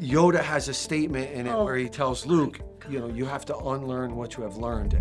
Yoda has a statement in it where he tells Luke, you have to unlearn what you have learned.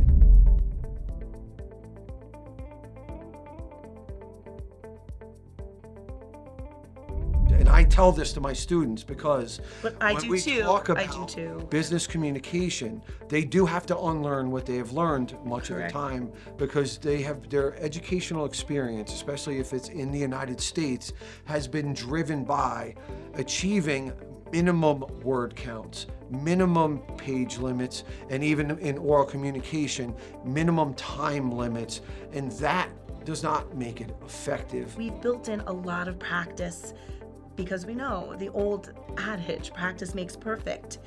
And I tell this to my students because when we talk about business communication, they do have to unlearn what they have learned much of the time, because they have their educational experience, especially if it's in the United States, has been driven by achieving minimum word counts, minimum page limits, and even in oral communication, minimum time limits, and that does not make it effective. We've built in a lot of practice because we know the old adage, practice makes perfect.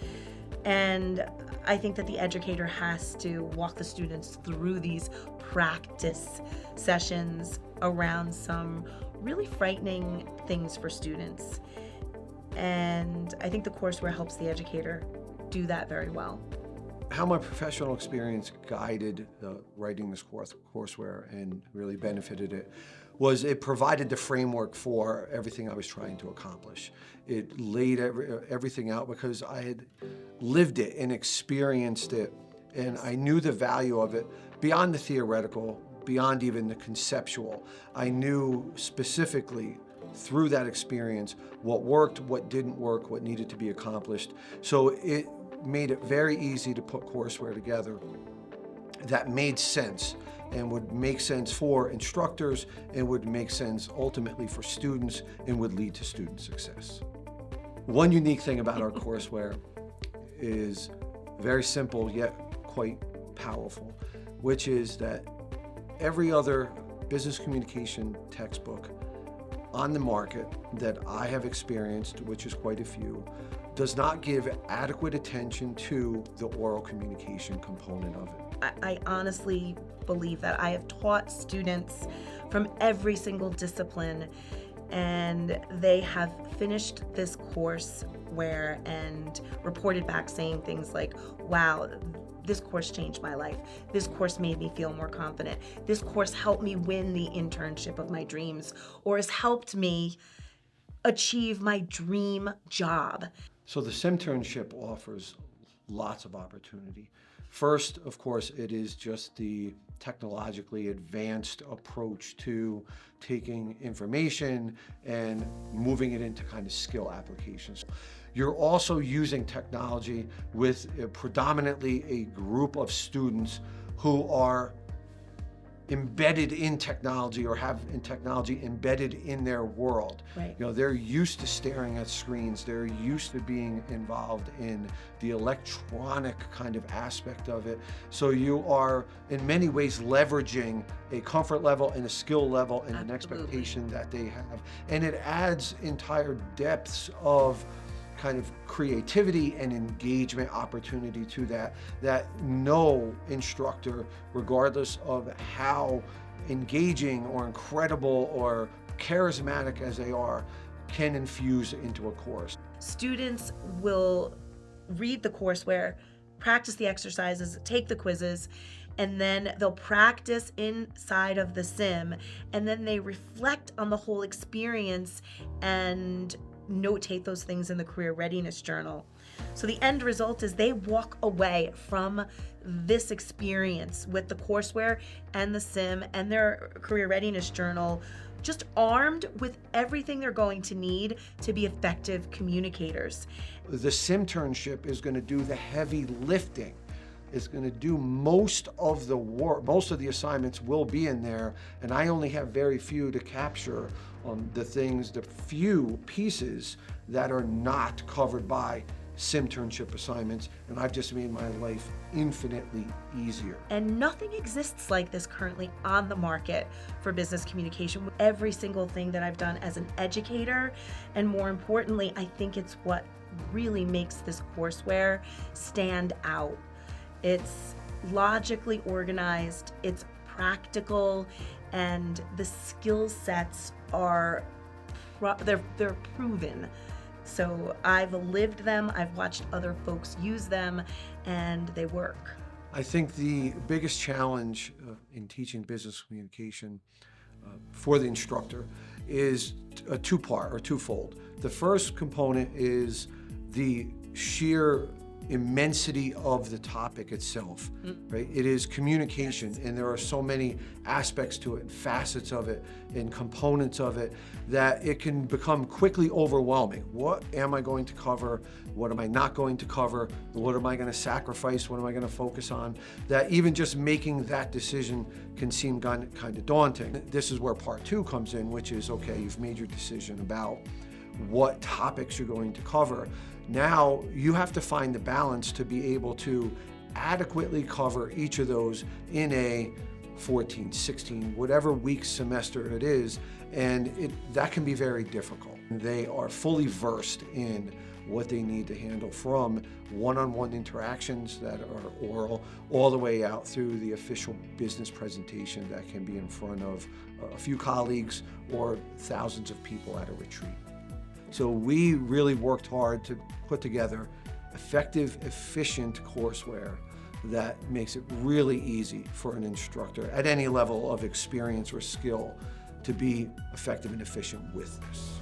And I think that the educator has to walk the students through these practice sessions around some really frightening things for students. And I think the courseware helps the educator do that very well. How my professional experience guided writing this courseware and really benefited it was it provided the framework for everything I was trying to accomplish. It laid everything out because I had lived it and experienced it, and I knew the value of it beyond the theoretical, beyond even the conceptual. I knew specifically through that experience what worked, what didn't work, what needed to be accomplished. So it made it very easy to put courseware together that made sense and would make sense for instructors and would make sense ultimately for students and would lead to student success. One unique thing about our courseware is very simple yet quite powerful, which is that every other business communication textbook on the market that I have experienced, which is quite a few, does not give adequate attention to the oral communication component of it. I honestly believe that I have taught students from every single discipline, and they have finished this courseware and reported back saying things like, wow, this course changed my life. This course made me feel more confident. This course helped me win the internship of my dreams, or has helped me achieve my dream job. So the Simternship offers lots of opportunity. First, of course, it is just the technologically advanced approach to taking information and moving it into kind of skill applications. You're also using technology with predominantly a group of students who are embedded in technology or have technology embedded in their world. Right. They're used to staring at screens. They're used to being involved in the electronic kind of aspect of it. So you are in many ways leveraging a comfort level and a skill level and an expectation that they have. And it adds entire depths of kind of creativity and engagement opportunity to that no instructor, regardless of how engaging or incredible or charismatic as they are, can infuse into a course. Students will read the courseware, practice the exercises, take the quizzes, and then they'll practice inside of the sim, and then they reflect on the whole experience and notate those things in the career readiness journal. So the end result is they walk away from this experience with the courseware and the sim and their career readiness journal just armed with everything they're going to need to be effective communicators. The Simternship is going to do the heavy lifting. It's going to do most of the work. Most of the assignments will be in there, and I only have very few to capture the few pieces that are not covered by Simternship assignments, and I've just made my life infinitely easier. And nothing exists like this currently on the market for business communication. Every single thing that I've done as an educator, and more importantly, I think it's what really makes this courseware stand out. It's logically organized, it's practical, and the skill sets are they're proven. So I've lived them, I've watched other folks use them, and they work. I think the biggest challenge in teaching business communication for the instructor is a twofold. The first component is the sheer immensity of the topic itself, right? It is communication, and there are so many aspects to it, and facets of it, and components of it, that it can become quickly overwhelming. What am I going to cover? What am I not going to cover? What am I going to sacrifice? What am I going to focus on? That even just making that decision can seem kind of daunting. This is where part 2 comes in, which is, okay, you've made your decision about what topics you're going to cover. Now you have to find the balance to be able to adequately cover each of those in a 14, 16, whatever week semester it is, and that can be very difficult. They are fully versed in what they need to handle, from one-on-one interactions that are oral all the way out through the official business presentation that can be in front of a few colleagues or thousands of people at a retreat. So we really worked hard to put together effective, efficient courseware that makes it really easy for an instructor at any level of experience or skill to be effective and efficient with this.